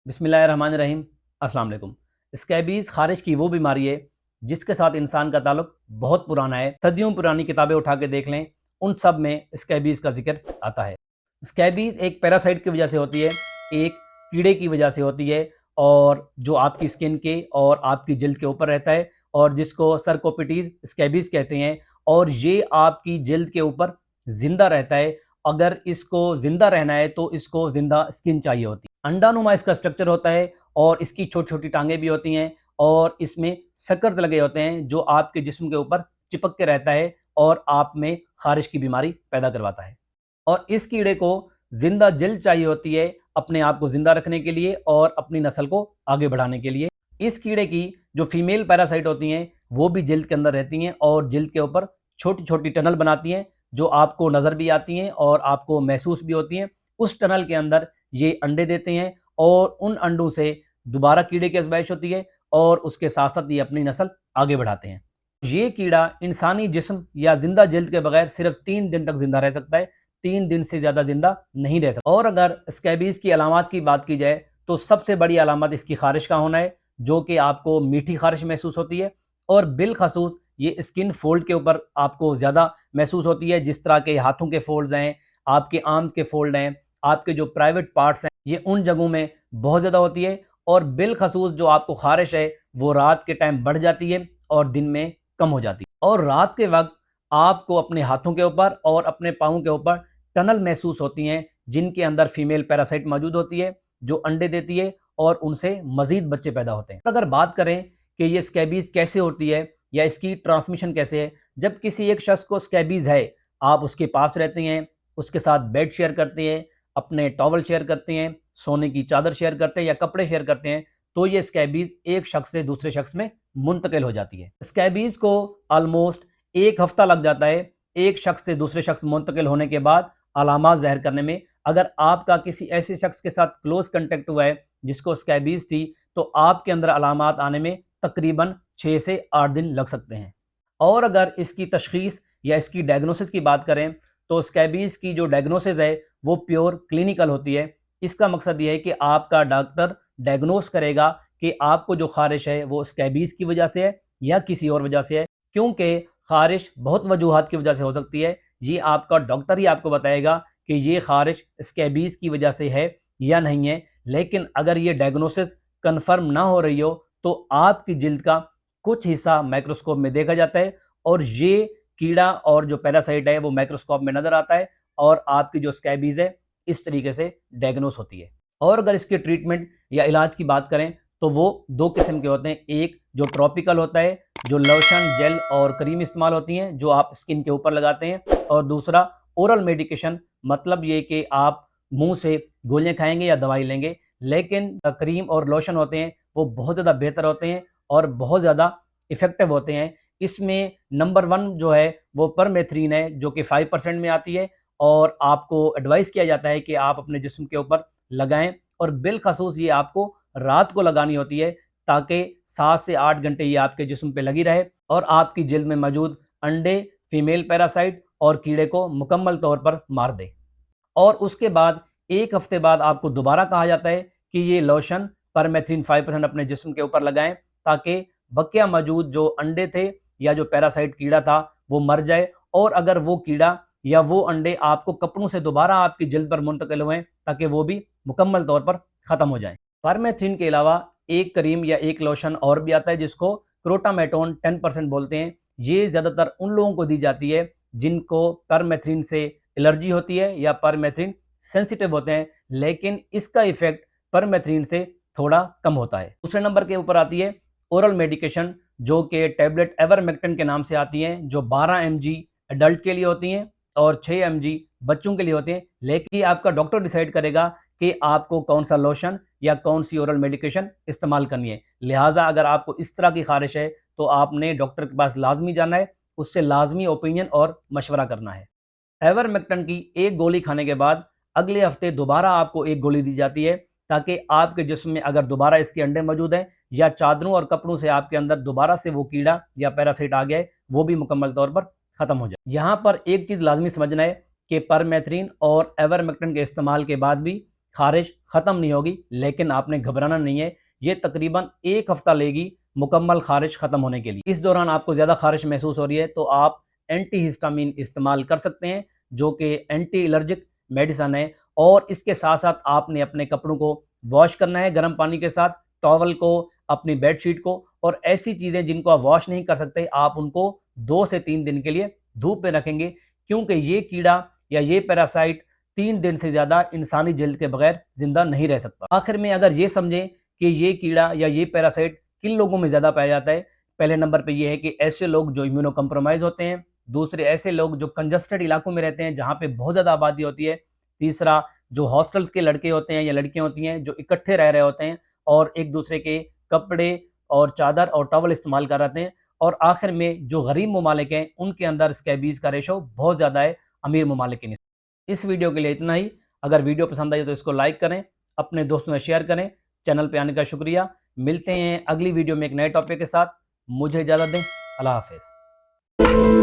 बिस्मिल्लाहिर्रहमानिर्रहीम। अस्सलाम वालेकुम। स्कैबीज़ खारिश की वो बीमारी है जिसके साथ इंसान का ताल्लुक बहुत पुराना है। सदियों पुरानी किताबें उठा के देख लें, उन सब में स्कैबीज़ का जिक्र आता है। स्कैबीज़ एक पैरासाइट की वजह से होती है, एक कीड़े की वजह से होती है, और जो आपकी स्किन के और आपकी जिल्द के ऊपर रहता है, और जिसको सरकोपिटीज स्कैबीज़ कहते हैं। और ये आपकी जिल्द के ऊपर जिंदा रहता है। अगर इसको जिंदा रहना है तो इसको जिंदा स्किन चाहिए होती है। अंडानुमा इसका स्ट्रक्चर होता है, और इसकी छोटी छोटी टांगें भी होती हैं, और इसमें सकर्स लगे होते हैं जो आपके जिस्म के ऊपर चिपक के रहता है और आप में खारिश की बीमारी पैदा करवाता है। और इस कीड़े को जिंदा जिल्द चाहिए होती है अपने आप को जिंदा रखने के लिए और अपनी नस्ल को आगे बढ़ाने के लिए। इस कीड़े की जो फीमेल पैरासाइट होती हैं वो भी जिल्द के अंदर रहती हैं और जिल्द के ऊपर छोटी छोटी टनल बनाती हैं, जो आपको नज़र भी आती हैं और आपको महसूस भी होती हैं। उस टनल के अंदर ये अंडे देते हैं, और उन अंडों से दोबारा कीड़े की आजमाइश होती है, और उसके साथ साथ ये अपनी नस्ल आगे बढ़ाते हैं। ये कीड़ा इंसानी जिस्म या जिंदा जिल्द के बगैर सिर्फ 3 दिन तक जिंदा रह सकता है। 3 दिन से ज़्यादा जिंदा नहीं रह सकता। और अगर स्कैबीज़ की अलामात की बात की जाए तो सबसे बड़ी अलामत इसकी खारिश का होना है, जो कि आपको मीठी खारिश महसूस होती है, और बिलखसूस ये स्किन फोल्ड के ऊपर आपको ज़्यादा महसूस होती है। जिस तरह के हाथों के फोल्ड हैं, आपके आर्म्स के फोल्ड हैं, आपके जो प्राइवेट पार्ट्स हैं, ये उन जगहों में बहुत ज़्यादा होती है। और बिलखसूस जो आपको खारिश है वो रात के टाइम बढ़ जाती है और दिन में कम हो जाती है। और रात के वक्त आपको अपने हाथों के ऊपर और अपने पाँवों के ऊपर टनल महसूस होती हैं, जिनके अंदर फीमेल पैरासाइट मौजूद होती है, जो अंडे देती है और उनसे मजीद बच्चे पैदा होते हैं। अगर बात करें कि ये स्कैबीज़ कैसे होती है या इसकी ट्रांसमिशन कैसे है, जब किसी एक शख्स को स्कैबीज़ है, आप उसके पास रहते हैं, उसके साथ बेड शेयर करते हैं, अपने टॉवल शेयर करते हैं, सोने की चादर शेयर करते हैं या कपड़े शेयर करते हैं, तो ये स्कैबीज़ एक शख्स से दूसरे शख्स में मुंतकिल हो जाती है। स्कैबीज़ को ऑलमोस्ट 1 हफ्ता लग जाता है एक शख्स से दूसरे शख्स मुंतकिल होने के बाद अलामात ज़ाहिर करने में। अगर आपका किसी ऐसे शख्स के साथ क्लोज कंटेक्ट हुआ है जिसको स्कैबीज़ थी, तो आपके अंदर अलामात आने में तकरीबन 6 से 8 दिन लग सकते हैं। और अगर इसकी तशखीस या इसकी डायग्नोसिस की बात करें, तो स्कैबीज़ की जो डायग्नोसिस है वो प्योर क्लिनिकल होती है। इसका मकसद ये है कि आपका डॉक्टर डायग्नोस करेगा कि आपको जो खारिश है वो स्कैबीज़ की वजह से है या किसी और वजह से है। क्योंकि खारिश बहुत वजूहात की वजह से हो सकती है, ये आपका डॉक्टर ही आपको बताएगा कि ये खारिश स्कैबीज़ की वजह से है या नहीं है। लेकिन अगर ये डायग्नोसिस कन्फर्म ना हो रही हो, तो आपकी जिल्द का कुछ हिस्सा माइक्रोस्कोप में देखा जाता है, और ये कीड़ा और जो पैरासाइट है वो माइक्रोस्कोप में नजर आता है, और आपकी जो स्कैबीज़ है इस तरीके से डायग्नोस होती है। और अगर इसके ट्रीटमेंट या इलाज की बात करें तो वो 2 किस्म के होते हैं। एक जो ट्रॉपिकल होता है, जो लोशन, जेल और क्रीम इस्तेमाल होती हैं, जो आप स्किन के ऊपर लगाते हैं। और दूसरा ओरल मेडिकेशन, मतलब ये कि आप मुंह से गोलियां खाएंगे या दवाई लेंगे। लेकिन क्रीम और लोशन होते हैं वो बहुत ज़्यादा बेहतर होते हैं और बहुत ज़्यादा इफ़ेक्टिव होते हैं। इसमें नंबर 1 जो है वो परमेथ्रिन है, जो कि 5% में आती है, और आपको एडवाइस किया जाता है कि आप अपने जिस्म के ऊपर लगाएं। और बिलखसूस ये आपको रात को लगानी होती है, ताकि 7 से 8 घंटे ये आपके जिस्म पे लगी रहे और आपकी जिल्द में मौजूद अंडे, फीमेल पैरासाइट और कीड़े को मुकम्मल तौर पर मार दे। और उसके बाद 1 हफ्ते बाद आपको दोबारा कहा जाता है कि ये लोशन परमेथ्रिन 5% अपने जिस्म के ऊपर लगाएं, ताकि बकिया मौजूद जो अंडे थे या जो पैरासाइट कीड़ा था वो मर जाए। और अगर वो कीड़ा या वो अंडे आपको कपड़ों से दोबारा आपकी जिल्द पर मुंतकिल हुए, ताकि वो भी मुकम्मल तौर पर ख़त्म हो जाए। परमेथ्रिन के अलावा एक क्रीम या एक लोशन और भी आता है, जिसको क्रोटामेटोन 10% बोलते हैं। ये ज़्यादातर उन लोगों को दी जाती है जिनको परमेथ्रिन से एलर्जी होती है या परमेथ्रिन सेंसिटिव होते हैं, लेकिन इसका इफेक्ट परमेथ्रिन से थोड़ा कम होता है। दूसरे नंबर के ऊपर आती है ओरल मेडिकेशन, जो कि टैबलेट एवरमेक्टिन के नाम से आती हैं, जो 12 mg एडल्ट के लिए होती हैं और 6 mg बच्चों के लिए होते हैं। लेकिन आपका डॉक्टर डिसाइड करेगा कि आपको कौन सा लोशन या कौन सी ओरल मेडिकेशन इस्तेमाल करनी है। लिहाजा अगर आपको इस तरह की खारिश है तो आपने डॉक्टर के पास लाजमी जाना है, उससे लाजमी ओपिनियन और मशवरा करना है। एवरमेक्टिन की एक गोली खाने के बाद अगले हफ्ते दोबारा आपको एक गोली दी जाती है, ताकि आपके जिस्म में अगर दोबारा इसके अंडे मौजूद हैं या चादरों और कपड़ों से आपके अंदर दोबारा से वो कीड़ा या पैरासाइट आ गया है, वो भी मुकम्मल तौर पर ख़त्म हो जाए। यहाँ पर एक चीज़ लाजमी समझना है कि परमेथ्रिन और एवरमेक्टिन के इस्तेमाल के बाद भी खारिश ख़त्म नहीं होगी, लेकिन आपने घबराना नहीं है। ये तकरीबन 1 हफ्ता लेगी मुकम्मल खारिश ख़त्म होने के लिए। इस दौरान आपको ज़्यादा खारिश महसूस हो रही है तो आप एंटी हिस्टामिन इस्तेमाल कर सकते हैं, जो कि एंटी एलर्जिक मेडिसन है। और इसके साथ साथ आपने अपने कपड़ों को वॉश करना है गर्म पानी के साथ, टॉवल को, अपनी बेडशीट को, और ऐसी चीज़ें जिनको आप वॉश नहीं कर सकते आप उनको 2 से 3 दिन के लिए धूप में रखेंगे, क्योंकि ये कीड़ा या ये पैरासाइट 3 दिन से ज़्यादा इंसानी जल्द के बगैर जिंदा नहीं रह सकता। आखिर में अगर ये समझें कि ये कीड़ा या ये पैरासाइट किन लोगों में ज़्यादा पाया जाता है, पहले नंबर पे ये है कि ऐसे लोग जो इम्यूनो कम्प्रोमाइज़ होते हैं, दूसरे ऐसे लोग जो कंजस्टेड इलाकों में रहते हैं जहाँ पे बहुत ज़्यादा आबादी होती है, तीसरा जो हॉस्टल्स के लड़के होते हैं या लड़कियाँ होती हैं जो इकट्ठे रह रहे होते हैं और एक दूसरे के कपड़े और चादर और टॉवल इस्तेमाल कर रहे हैं, और आखिर में जो गरीब ममालिक हैं उनके अंदर स्कैबीज़ का रेशो बहुत ज़्यादा है अमीर ममालिक के निस्बत। इस वीडियो के लिए इतना ही। अगर वीडियो पसंद आई तो इसको लाइक करें, अपने दोस्तों में शेयर करें। चैनल पे आने का शुक्रिया। मिलते हैं अगली वीडियो में एक नए टॉपिक के साथ। मुझे इजाज़त दें। अल्लाह हाफ़िज़।